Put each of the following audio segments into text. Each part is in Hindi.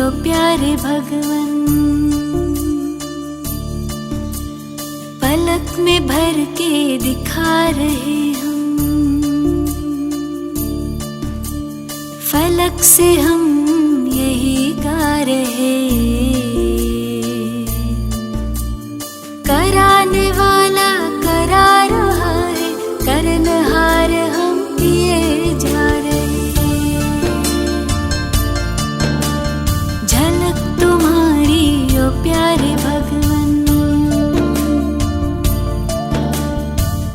ओ प्यारे भगवन, पलक में भर के दिखा रहे हम, फलक से हम यही गा रहे। कराने वाला करा रहा है, करनहार हम किए जा रहे। झलक तुम्हारी ओ प्यारे भगवन,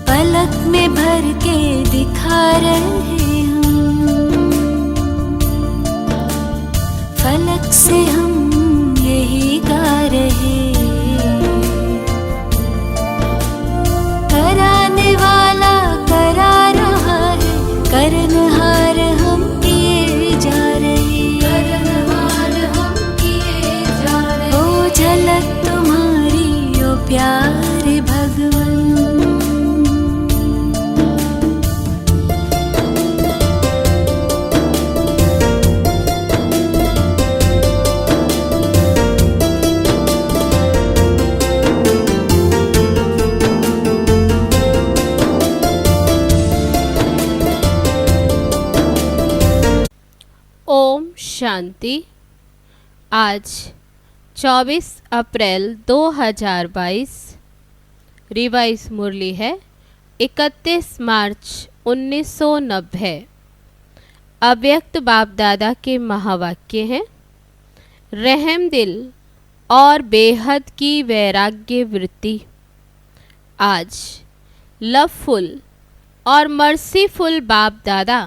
पलक में भर के दिखा रहे हम, फलक से हम यही गा रहे। कराने वाला करा रहा है, करनहार हम किए जा रहे। करनहार हम किए जा रहे। ओ झलक तुम्हारी ओ प्यारे भगवन। ओम शांति। आज 24 अप्रैल 2022, रिवाइज मुरली है 31 मार्च 1990। अव्यक्त बाप दादा के महावाक्य हैं, रहम दिल और बेहद की वैराग्य वृत्ति। आज लवफुल और मर्सीफुल बाप दादा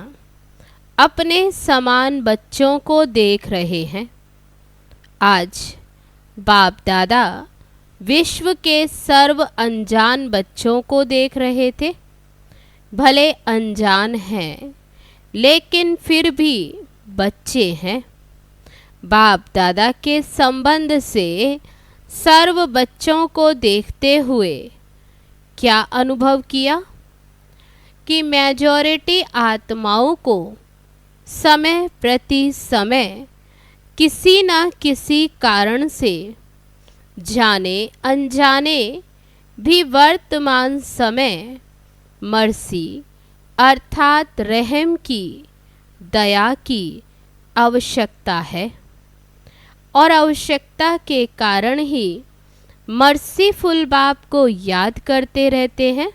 अपने समान बच्चों को देख रहे हैं। आज बाप दादा विश्व के सर्व अनजान बच्चों को देख रहे थे। भले अनजान हैं लेकिन फिर भी बच्चे हैं। बाप दादा के संबंध से सर्व बच्चों को देखते हुए क्या अनुभव किया कि मेजॉरिटी आत्माओं को समय प्रति समय किसी न किसी कारण से जाने अनजाने भी वर्तमान समय मर्सी अर्थात रहम की, दया की आवश्यकता है और आवश्यकता के कारण ही मर्सीफुल बाप को याद करते रहते हैं।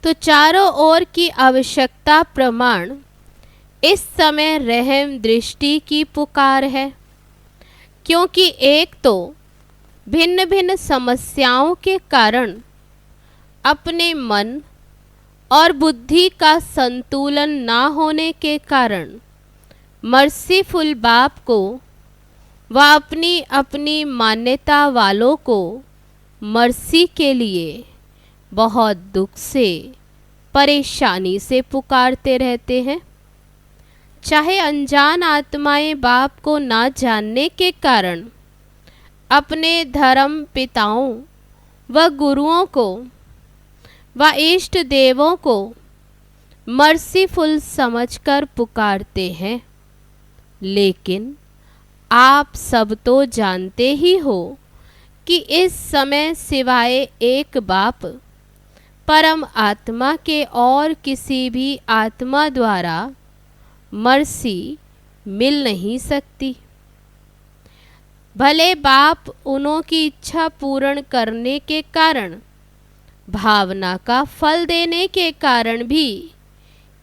तो चारों ओर की आवश्यकता प्रमाण इस समय रहम दृष्टि की पुकार है, क्योंकि एक तो भिन्न भिन्न समस्याओं के कारण अपने मन और बुद्धि का संतुलन ना होने के कारण मर्सीफुल बाप को व अपनी अपनी मान्यता वालों को मर्सी के लिए बहुत दुख से, परेशानी से पुकारते रहते हैं। चाहे अनजान आत्माएं बाप को ना जानने के कारण अपने धर्म पिताओं व गुरुओं को व इष्ट देवों को मर्सीफुल समझकर पुकारते हैं, लेकिन आप सब तो जानते ही हो कि इस समय सिवाय एक बाप परम आत्मा के और किसी भी आत्मा द्वारा मर्सी मिल नहीं सकती। भले बाप उन्हों की इच्छा पूर्ण करने के कारण, भावना का फल देने के कारण भी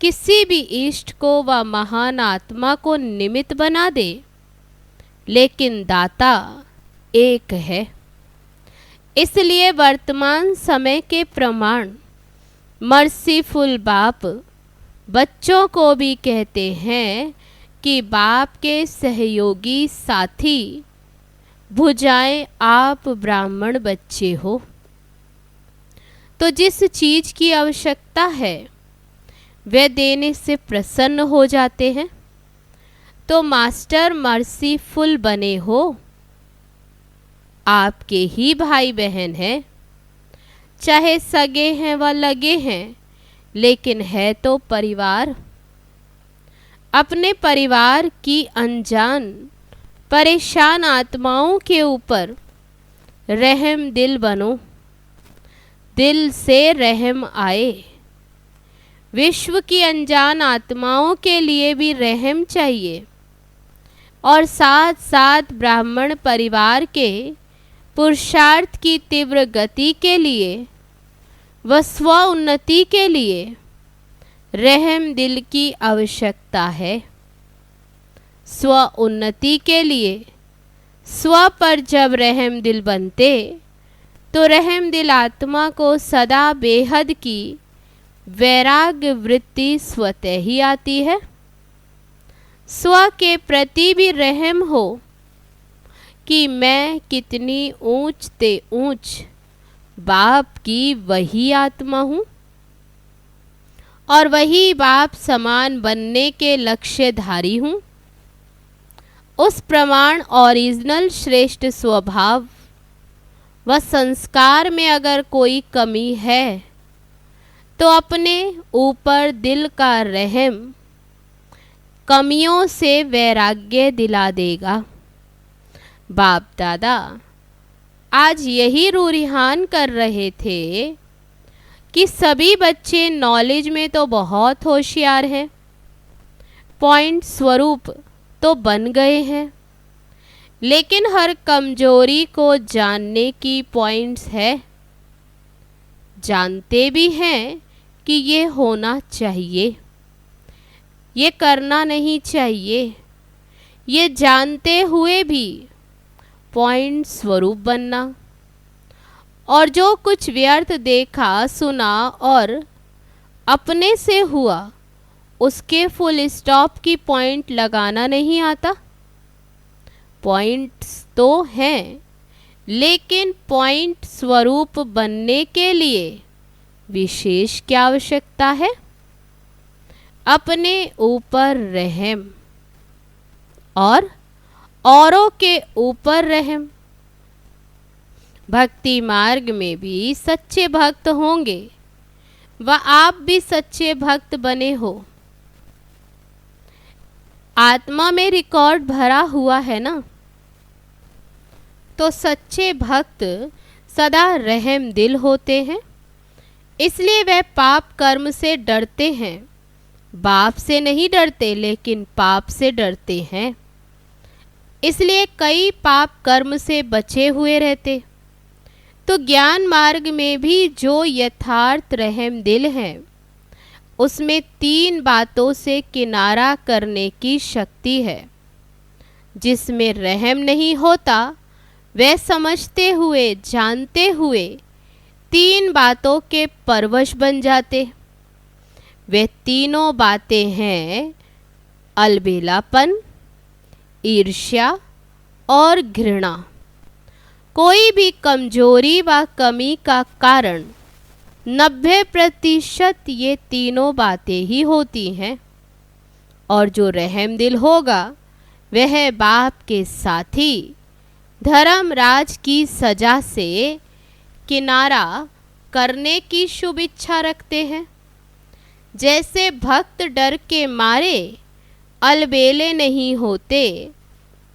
किसी भी इष्ट को व महान आत्मा को निमित्त बना दे, लेकिन दाता एक है। इसलिए वर्तमान समय के प्रमाण मर्सीफुल बाप बच्चों को भी कहते हैं कि बाप के सहयोगी साथी भुजाएं आप ब्राह्मण बच्चे हो। तो जिस चीज़ की आवश्यकता है वे देने से प्रसन्न हो जाते हैं। तो मास्टर मर्सीफुल बने हो, आपके ही भाई बहन हैं, चाहे सगे हैं व लगे हैं, लेकिन है तो परिवार। अपने परिवार की अनजान परेशान आत्माओं के ऊपर रहम दिल बनो, दिल से रहम आए। विश्व की अनजान आत्माओं के लिए भी रहम चाहिए और साथ साथ ब्राह्मण परिवार के पुरुषार्थ की तीव्र गति के लिए व स्व उन्नति के लिए रहम दिल की आवश्यकता है। स्व उन्नति के लिए स्व पर जब रहम दिल बनते तो रहम दिल आत्मा को सदा बेहद की वैराग्य वृत्ति स्वतः ही आती है। स्व के प्रति भी रहम हो कि मैं कितनी ऊंच ते ऊंच बाप की वही आत्मा हूँ और वही बाप समान बनने के लक्ष्यधारी हूँ। उस प्रमाण ओरिजिनल श्रेष्ठ स्वभाव व संस्कार में अगर कोई कमी है तो अपने ऊपर दिल का रहम कमियों से वैराग्य दिला देगा। बाप दादा आज यही रूरिहान कर रहे थे कि सभी बच्चे नॉलेज में तो बहुत होशियार हैं, पॉइंट स्वरूप तो बन गए हैं, लेकिन हर कमजोरी को जानने की पॉइंट्स है। जानते भी हैं कि ये होना चाहिए, ये करना नहीं चाहिए, ये जानते हुए भी पॉइंट स्वरूप बनना और जो कुछ व्यर्थ देखा सुना और अपने से हुआ उसके फुल स्टॉप की पॉइंट लगाना नहीं आता। पॉइंट्स तो हैं, लेकिन पॉइंट स्वरूप बनने के लिए विशेष क्या आवश्यकता है? अपने ऊपर रहम और औरों के ऊपर रहम। भक्ति मार्ग में भी सच्चे भक्त होंगे व आप भी सच्चे भक्त बने हो। आत्मा में रिकॉर्ड भरा हुआ है ना, तो सच्चे भक्त सदा रहम दिल होते हैं, इसलिए वह पाप कर्म से डरते हैं। बाप से नहीं डरते लेकिन पाप से डरते हैं, इसलिए कई पाप कर्म से बचे हुए रहते। तो ज्ञान मार्ग में भी जो यथार्थ रहम दिल है उसमें 3 बातों से किनारा करने की शक्ति है। जिसमें रहम नहीं होता वह समझते हुए जानते हुए 3 बातों के परवश बन जाते। वे तीनों बातें हैं अलबेलापन, ईर्ष्या और घृणा। कोई भी कमजोरी व कमी का कारण 90% ये तीनों बातें ही होती हैं। और जो रहम दिल होगा वह बाप के साथी धर्मराज की सजा से किनारा करने की शुभ इच्छा रखते हैं। जैसे भक्त डर के मारे अलबेले नहीं होते,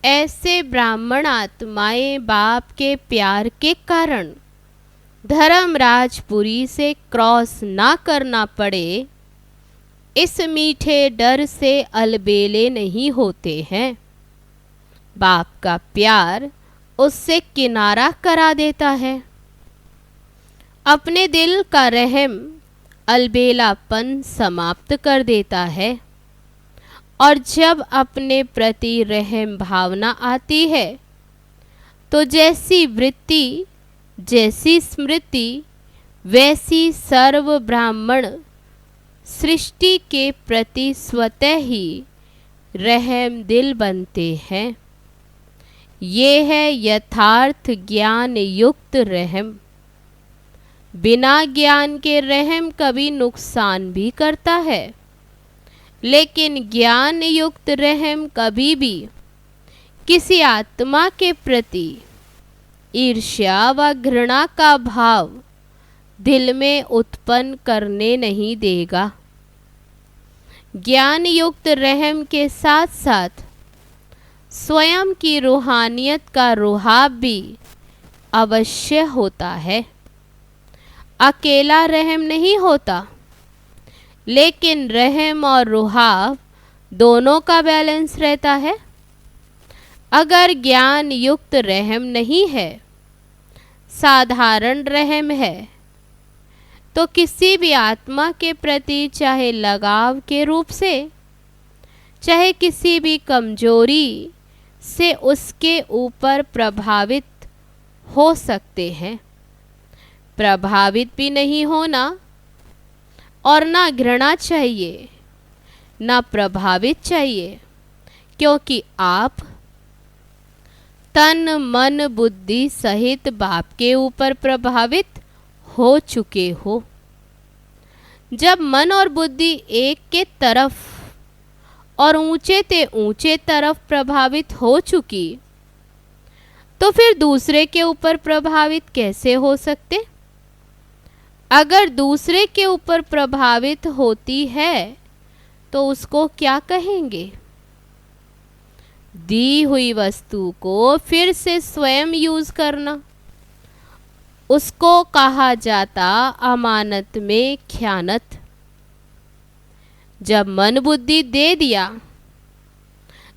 ऐसे ब्राह्मण आत्माएं बाप के प्यार के कारण धर्मराजपुरी से क्रॉस ना करना पड़े, इस मीठे डर से अलबेले नहीं होते हैं। बाप का प्यार उससे किनारा करा देता है। अपने दिल का रहम अलबेलापन समाप्त कर देता है और जब अपने प्रति रहम भावना आती है तो जैसी वृत्ति जैसी स्मृति वैसी सर्व ब्राह्मण सृष्टि के प्रति स्वतः ही रहम दिल बनते हैं। ये है यथार्थ ज्ञान युक्त रहम। बिना ज्ञान के रहम कभी नुकसान भी करता है, लेकिन ज्ञान युक्त रहम कभी भी किसी आत्मा के प्रति ईर्ष्या व घृणा का भाव दिल में उत्पन्न करने नहीं देगा। ज्ञान युक्त रहम के साथ साथ स्वयं की रूहानियत का रुहाब भी अवश्य होता है। अकेला रहम नहीं होता, लेकिन रहम और रुहाब दोनों का बैलेंस रहता है। अगर ज्ञान युक्त रहम नहीं है, साधारण रहम है, तो किसी भी आत्मा के प्रति चाहे लगाव के रूप से, चाहे किसी भी कमजोरी से उसके ऊपर प्रभावित हो सकते हैं। प्रभावित भी नहीं होना और ना घृणा चाहिए, ना प्रभावित चाहिए, क्योंकि आप तन मन बुद्धि सहित बाप के ऊपर प्रभावित हो चुके हो। जब मन और बुद्धि एक के तरफ और ऊंचे ते ऊंचे तरफ प्रभावित हो चुकी, तो फिर दूसरे के ऊपर प्रभावित कैसे हो सकते? अगर दूसरे के ऊपर प्रभावित होती है तो उसको क्या कहेंगे? दी हुई वस्तु को फिर से स्वयं यूज करना, उसको कहा जाता अमानत में ख्यानत। जब मन बुद्धि दे दिया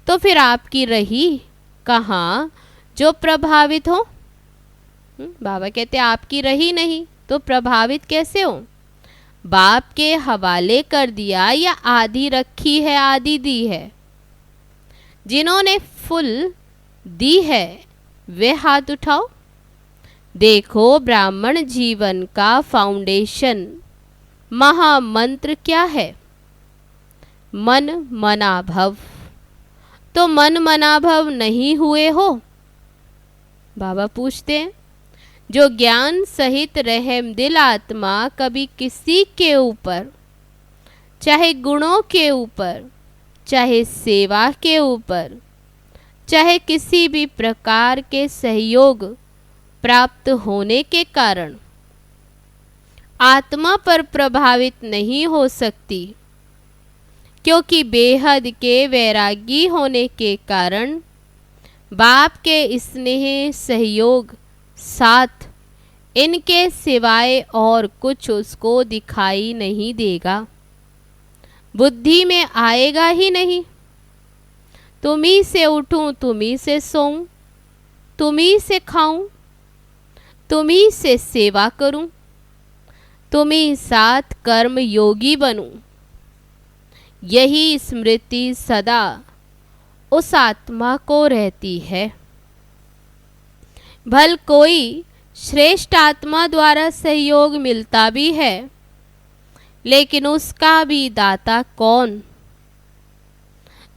तो फिर आपकी रही कहाँ जो प्रभावित हो? बाबा कहते आपकी रही नहीं तो प्रभावित कैसे हो? बाप के हवाले कर दिया या आधी रखी है, आधी दी है। जिन्होंने फुल दी है वे हाथ उठाओ। देखो ब्राह्मण जीवन का फाउंडेशन महामंत्र क्या है? मन मनाभव। तो मन मनाभव नहीं हुए हो? बाबा पूछते हैं, जो ज्ञान सहित रहम दिल आत्मा कभी किसी के ऊपर, चाहे गुणों के ऊपर, चाहे सेवा के ऊपर, चाहे किसी भी प्रकार के सहयोग प्राप्त होने के कारण आत्मा पर प्रभावित नहीं हो सकती, क्योंकि बेहद के वैरागी होने के कारण बाप के स्नेह सहयोग साथ इनके सिवाय और कुछ उसको दिखाई नहीं देगा, बुद्धि में आएगा ही नहीं। तुम्ही से उठूं, तुम्ही से सोऊं, तुम्ही से खाऊं, तुम्ही से सेवा करूं, तुम्ही साथ कर्म योगी बनूं, यही स्मृति सदा उस आत्मा को रहती है। भल कोई श्रेष्ठ आत्मा द्वारा सहयोग मिलता भी है, लेकिन उसका भी दाता कौन?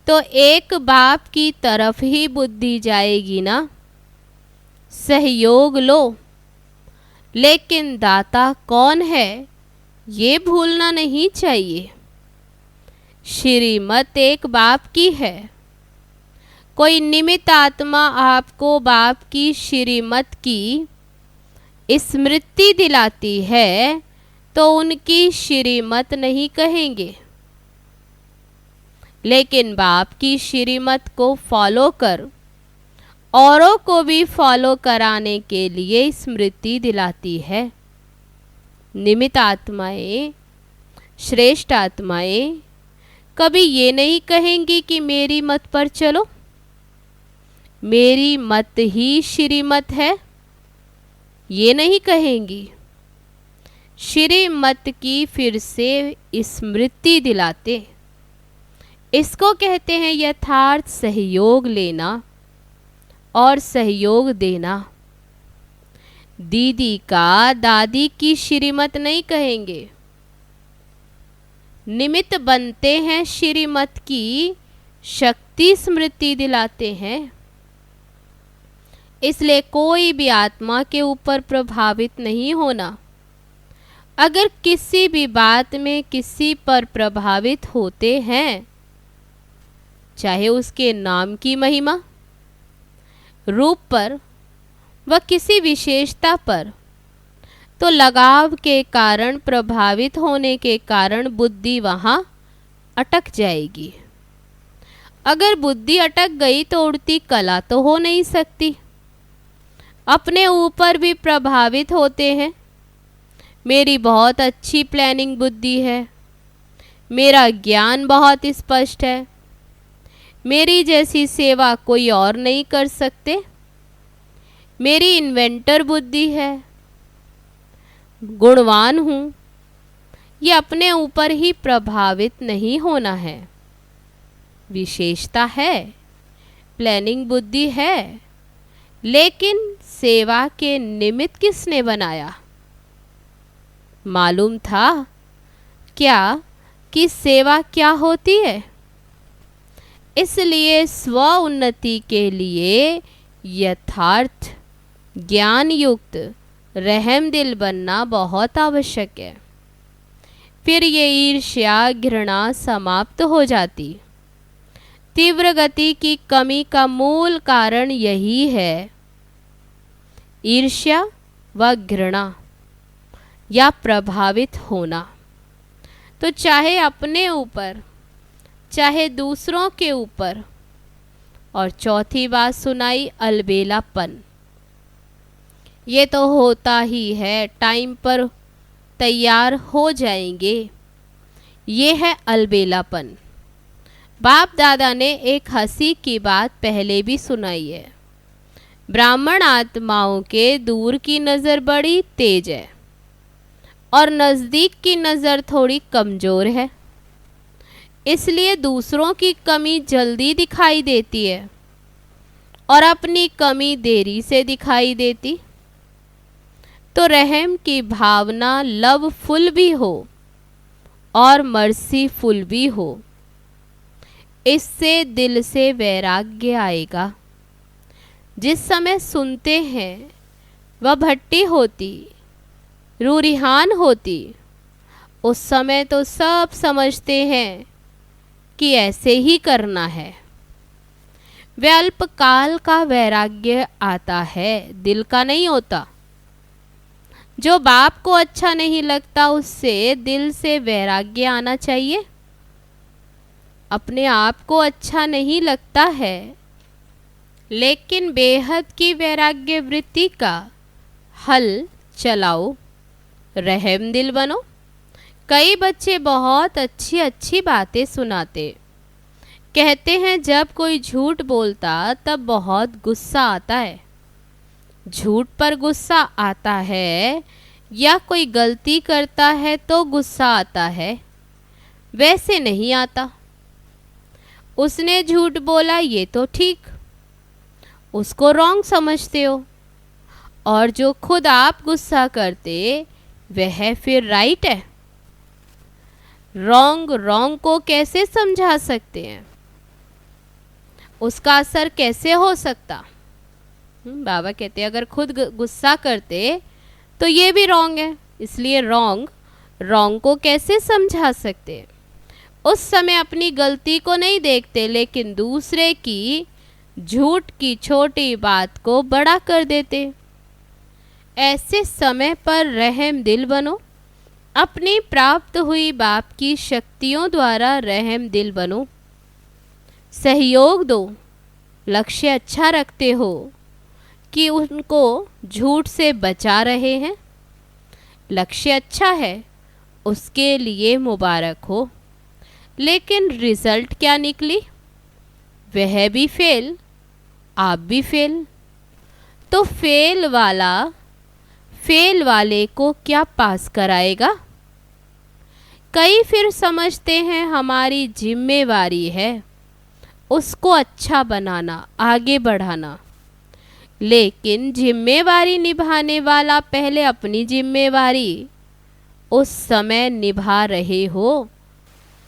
तो एक बाप की तरफ ही बुद्धि जाएगी ना। सहयोग लो, लेकिन दाता कौन है ये भूलना नहीं चाहिए। श्रीमत एक बाप की है। कोई निमित्त आत्मा आपको बाप की श्रीमत की स्मृति दिलाती है तो उनकी श्रीमत नहीं कहेंगे, लेकिन बाप की श्रीमत को फॉलो कर औरों को भी फॉलो कराने के लिए स्मृति दिलाती है। निमित्त आत्माएं, श्रेष्ठ आत्माएं कभी ये नहीं कहेंगी कि मेरी मत पर चलो, मेरी मत ही श्रीमत है, ये नहीं कहेंगी। श्रीमत की फिर से स्मृति दिलाते, इसको कहते हैं यथार्थ सहयोग लेना और सहयोग देना। दीदी का दादी की श्रीमत नहीं कहेंगे, निमित्त बनते हैं श्रीमत की शक्ति स्मृति दिलाते हैं। इसलिए कोई भी आत्मा के ऊपर प्रभावित नहीं होना। अगर किसी भी बात में किसी पर प्रभावित होते हैं, चाहे उसके नाम की महिमा, रूप पर व किसी विशेषता पर, तो लगाव के कारण, प्रभावित होने के कारण बुद्धि वहाँ अटक जाएगी। अगर बुद्धि अटक गई तो उड़ती कला तो हो नहीं सकती। अपने ऊपर भी प्रभावित होते हैं। मेरी बहुत अच्छी प्लानिंग बुद्धि है, मेरा ज्ञान बहुत स्पष्ट है, मेरी जैसी सेवा कोई और नहीं कर सकते, मेरी इन्वेंटर बुद्धि है, गुणवान हूँ। ये अपने ऊपर ही प्रभावित नहीं होना है। विशेषता है, प्लानिंग बुद्धि है, लेकिन सेवा के निमित्त किसने बनाया? मालूम था क्या कि सेवा क्या होती है? इसलिए स्व उन्नति के लिए यथार्थ ज्ञान युक्त रहम दिल बनना बहुत आवश्यक है। फिर ये ईर्ष्या घृणा समाप्त हो जाती। तीव्र गति की कमी का मूल कारण यही है, ईर्ष्या व घृणा या प्रभावित होना। तो चाहे अपने ऊपर, चाहे दूसरों के ऊपर। और चौथी बात सुनाई, अलबेलापन। ये तो होता ही है, टाइम पर तैयार हो जाएंगे, ये है अलबेलापन। बाप दादा ने एक हंसी की बात पहले भी सुनाई है। ब्राह्मण आत्माओं के दूर की नज़र बड़ी तेज है और नज़दीक की नज़र थोड़ी कमज़ोर है, इसलिए दूसरों की कमी जल्दी दिखाई देती है और अपनी कमी देरी से दिखाई देती। तो रहम की भावना लवफुल भी हो और मर्सीफुल भी हो, इससे दिल से वैराग्य आएगा। जिस समय सुनते हैं वह भट्टी होती, रूरिहान होती, उस समय तो सब समझते हैं कि ऐसे ही करना है। वे अल्पकाल का वैराग्य आता है, दिल का नहीं होता। जो बाप को अच्छा नहीं लगता उससे दिल से वैराग्य आना चाहिए। अपने आप को अच्छा नहीं लगता है, लेकिन बेहद की वैराग्य वृत्ति का हल चलाओ, रहम दिल बनो। कई बच्चे बहुत अच्छी अच्छी बातें सुनाते, कहते हैं जब कोई झूठ बोलता तब बहुत गुस्सा आता है। झूठ पर गुस्सा आता है या कोई गलती करता है तो गुस्सा आता है, वैसे नहीं आता। उसने झूठ बोला ये तो ठीक, उसको रॉन्ग समझते हो, और जो खुद आप गुस्सा करते वह फिर राइट है। रॉन्ग को कैसे समझा सकते हैं? उसका असर कैसे हो सकता? बाबा कहते हैं अगर खुद गुस्सा करते तो ये भी रॉन्ग है, इसलिए रॉन्ग को कैसे समझा सकते? उस समय अपनी गलती को नहीं देखते, लेकिन दूसरे की झूठ की छोटी बात को बड़ा कर देते। ऐसे समय पर रहम दिल बनो। अपनी प्राप्त हुई बाप की शक्तियों द्वारा रहम दिल बनो। सहयोग दो। लक्ष्य अच्छा रखते हो कि उनको झूठ से बचा रहे हैं, लक्ष्य अच्छा है, उसके लिए मुबारक हो। लेकिन रिजल्ट क्या निकली? वह भी फेल, आप भी फेल। तो फेल वाले को क्या पास कराएगा? कई फिर समझते हैं हमारी जिम्मेवारी है उसको अच्छा बनाना, आगे बढ़ाना। लेकिन जिम्मेवारी निभाने वाला पहले अपनी जिम्मेवारी उस समय निभा रहे हो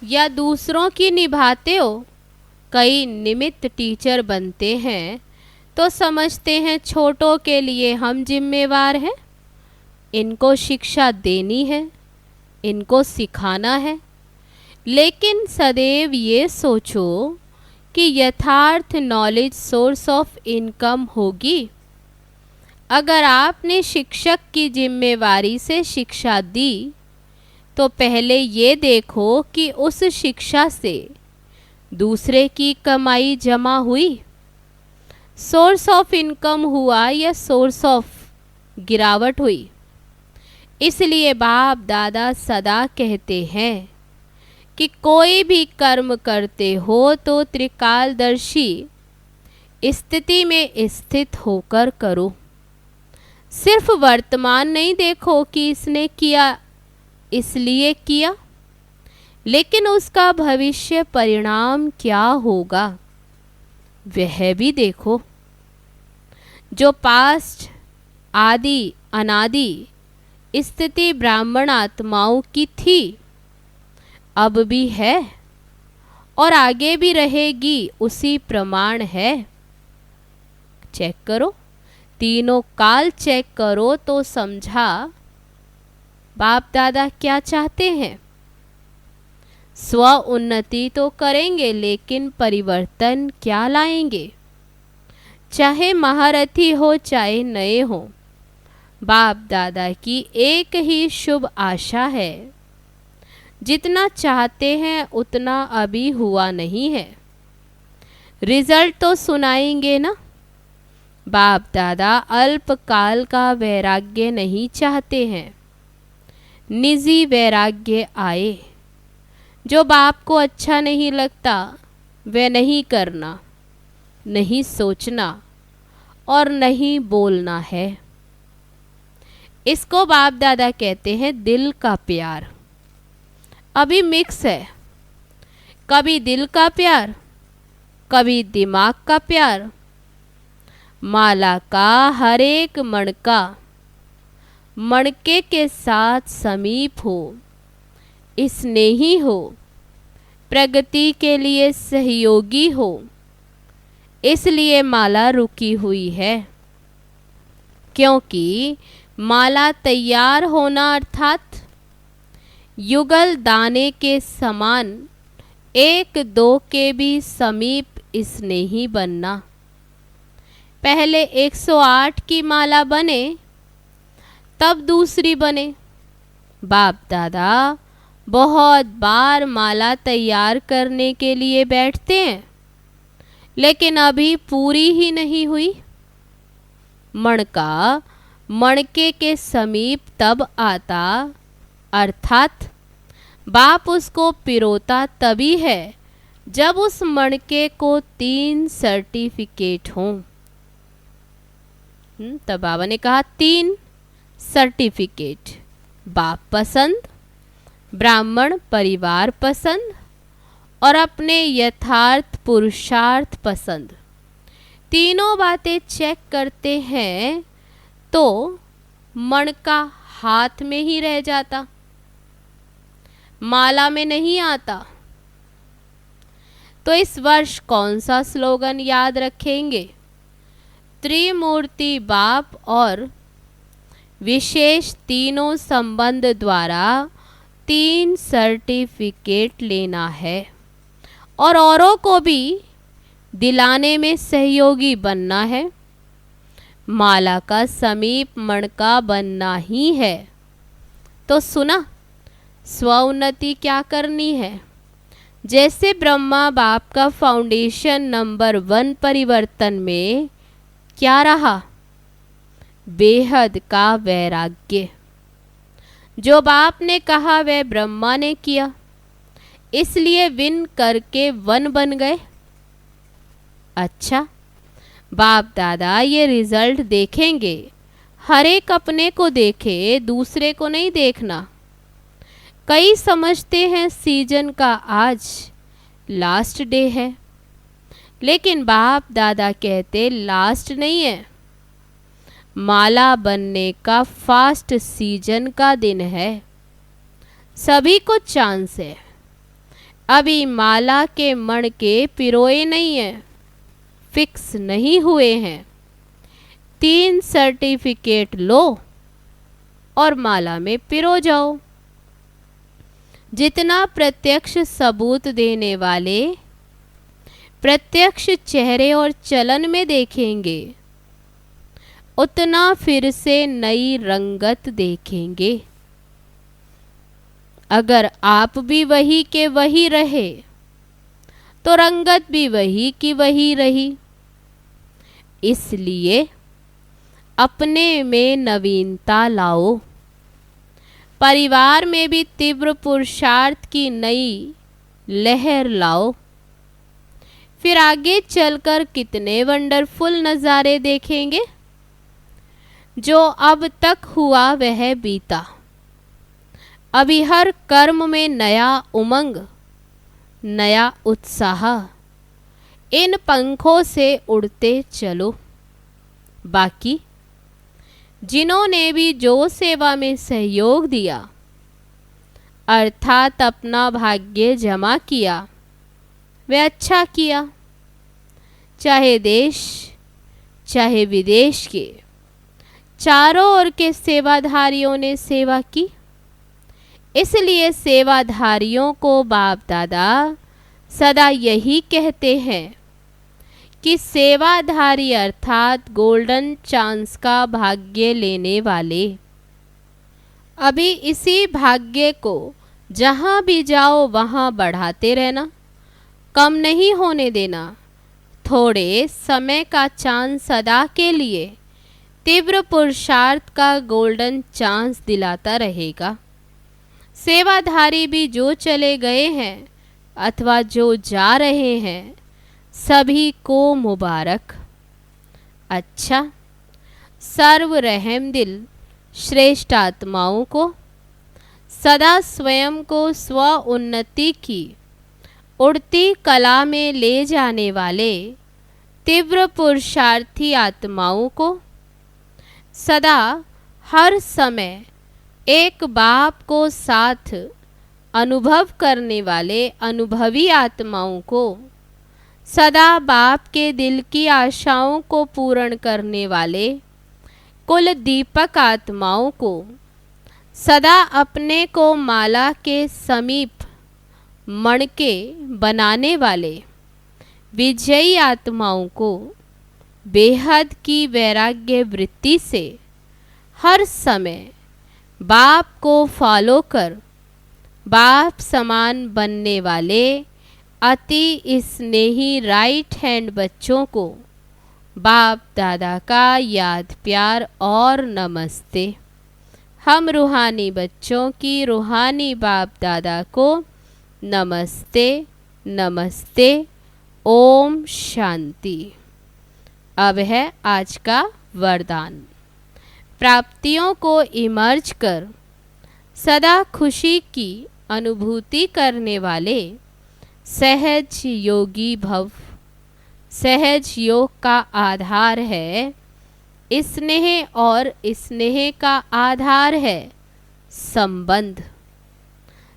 या दूसरों की निभाते हो। कई निमित्त टीचर बनते हैं तो समझते हैं छोटों के लिए हम जिम्मेवार हैं, इनको शिक्षा देनी है, इनको सिखाना है। लेकिन सदैव ये सोचो कि यथार्थ नॉलेज सोर्स ऑफ इनकम होगी। अगर आपने शिक्षक की जिम्मेवारी से शिक्षा दी तो पहले ये देखो कि उस शिक्षा से दूसरे की कमाई जमा हुई, सोर्स ऑफ इनकम हुआ या सोर्स ऑफ गिरावट हुई। इसलिए बाप दादा सदा कहते हैं कि कोई भी कर्म करते हो तो त्रिकालदर्शी स्थिति में स्थित होकर करो। सिर्फ वर्तमान नहीं देखो कि इसने किया इसलिए किया, लेकिन उसका भविष्य परिणाम क्या होगा वह भी देखो। जो पास्ट आदि अनादि स्थिति ब्राह्मण आत्माओं की थी, अब भी है और आगे भी रहेगी, उसी प्रमाण है। चेक करो, तीनों काल चेक करो तो समझा बाप दादा क्या चाहते हैं। स्व उन्नति तो करेंगे, लेकिन परिवर्तन क्या लाएंगे। चाहे महारथी हो चाहे नए हो, बाप दादा की एक ही शुभ आशा है। जितना चाहते हैं उतना अभी हुआ नहीं है। रिजल्ट तो सुनाएंगे ना। बाप दादा अल्पकाल का वैराग्य नहीं चाहते हैं, निजी वैराग्य आए। जो बाप को अच्छा नहीं लगता वह नहीं करना, नहीं सोचना और नहीं बोलना है। इसको बाप दादा कहते हैं दिल का प्यार। अभी मिक्स है, कभी दिल का प्यार, कभी दिमाग का प्यार। माला का हर एक मणका मणके के साथ समीप हो, स्नेही हो, प्रगति के लिए सहयोगी हो। इसलिए माला रुकी हुई है, क्योंकि माला तैयार होना अर्थात युगल दाने के समान एक दो के भी समीप स्नेही बनना। पहले 108 की माला बने तब दूसरी बने। बाप दादा बहुत बार माला तैयार करने के लिए बैठते हैं, लेकिन अभी पूरी ही नहीं हुई। मणका मणके के समीप तब आता, अर्थात बाप उसको पिरोता तभी है जब उस मणके को 3 सर्टिफिकेट हों। तब बाबा ने कहा 3 सर्टिफिकेट, बाप पसंद, ब्राह्मण परिवार पसंद और अपने यथार्थ पुरुषार्थ पसंद। तीनों बातें चेक करते हैं तो मणका हाथ में ही रह जाता, माला में नहीं आता। तो इस वर्ष कौन सा स्लोगन याद रखेंगे? त्रिमूर्ति बाप और विशेष तीनों संबंध द्वारा 3 सर्टिफिकेट लेना है और औरों को भी दिलाने में सहयोगी बनना है। माला का समीप मणका बनना ही है। तो सुना, स्वउन्नति क्या करनी है? जैसे ब्रह्मा बाप का फाउंडेशन नंबर 1 परिवर्तन में क्या रहा? बेहद का वैराग्य। जो बाप ने कहा वह ब्रह्मा ने किया, इसलिए विन करके 1 बन गए। अच्छा, बाप दादा ये रिजल्ट देखेंगे। हर एक अपने को देखे, दूसरे को नहीं देखना। कई समझते हैं सीजन का आज लास्ट डे है, लेकिन बाप दादा कहते लास्ट नहीं है, माला बनने का फास्ट सीजन का दिन है। सभी को चांस है। अभी माला के मणके पिरोए नहीं हैं, फिक्स नहीं हुए हैं। 3 सर्टिफिकेट लो और माला में पिरो जाओ। जितना प्रत्यक्ष सबूत देने वाले प्रत्यक्ष चेहरे और चलन में देखेंगे, उतना फिर से नई रंगत देखेंगे। अगर आप भी वही के वही रहे तो रंगत भी वही की वही रही। इसलिए अपने में नवीनता लाओ। परिवार में भी तीव्र पुरुषार्थ की नई लहर लाओ। फिर आगे चलकर कितने वंडरफुल नज़ारे देखेंगे। जो अब तक हुआ वह बीता। अभी हर कर्म में नया उमंग, नया उत्साह। इन पंखों से उड़ते चलो। बाकी जिन्होंने भी जो सेवा में सहयोग दिया, अर्थात अपना भाग्य जमा किया, वह अच्छा किया। चाहे देश चाहे विदेश के चारों ओर के सेवाधारियों ने सेवा की। इसलिए सेवाधारियों को बाप दादा सदा यही कहते हैं कि सेवाधारी अर्थात गोल्डन चांस का भाग्य लेने वाले। अभी इसी भाग्य को जहाँ भी जाओ वहाँ बढ़ाते रहना, कम नहीं होने देना। थोड़े समय का चांस सदा के लिए तीव्र पुरुषार्थ का गोल्डन चांस दिलाता रहेगा। सेवाधारी भी जो चले गए हैं अथवा जो जा रहे हैं, सभी को मुबारक। अच्छा, सर्व रहम दिल श्रेष्ठ आत्माओं को सदा स्वयं को स्व उन्नति की उड़ती कला में ले जाने वाले तीव्र पुरुषार्थी आत्माओं को सदा हर समय एक बाप को साथ अनुभव करने वाले अनुभवी आत्माओं को सदा बाप के दिल की आशाओं को पूर्ण करने वाले कुल दीपक आत्माओं को सदा अपने को माला के समीप मणके बनाने वाले विजयी आत्माओं को बेहद की वैराग्य वृत्ति से हर समय बाप को फॉलो कर बाप समान बनने वाले अति स्नेही राइट हैंड बच्चों को बाप दादा का याद प्यार और नमस्ते। हम रूहानी बच्चों की रूहानी बाप दादा को नमस्ते नमस्ते। ओम शांति। अब है आज का वरदान। प्राप्तियों को इमर्ज कर सदा खुशी की अनुभूति करने वाले सहज योगी भव। सहज योग का आधार है स्नेह और स्नेह का आधार है संबंध।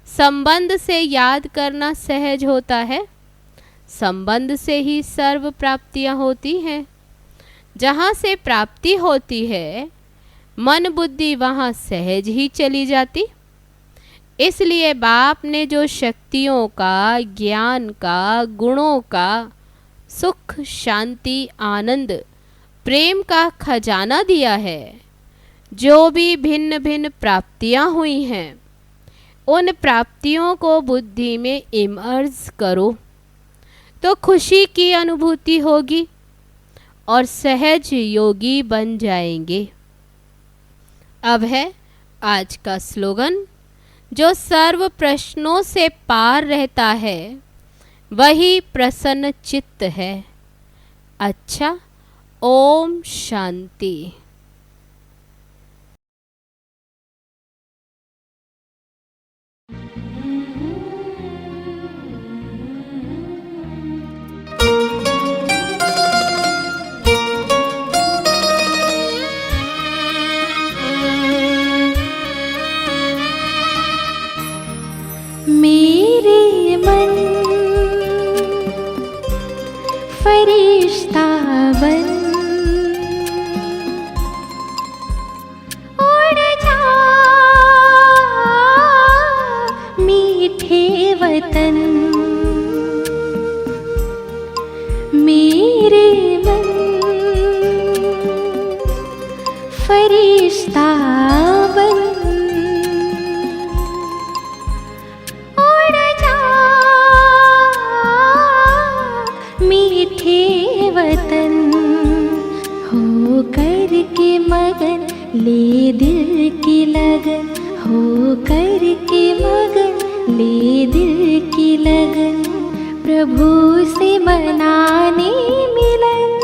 संबंध से याद करना सहज होता है। संबंध से ही सर्व प्राप्तियां होती हैं। जहाँ से प्राप्ति होती है मन बुद्धि वहाँ सहज ही चली जाती। इसलिए बाप ने जो शक्तियों का, ज्ञान का, गुणों का, सुख शांति आनंद प्रेम का खजाना दिया है, जो भी भिन्न भिन्न प्राप्तियां हुई हैं, उन प्राप्तियों को बुद्धि में इमर्ज करो तो खुशी की अनुभूति होगी और सहज योगी बन जाएंगे। अब है आज का स्लोगन। जो सर्व प्रश्नों से पार रहता है वही प्रसन्न चित्त है। अच्छा, ओम शांति। मेरे मन फरिश्ता बन कर के मगन ले दिल की लगन, हो कर के मगन ले दिल की लगन, प्रभु से मनाने मिलन।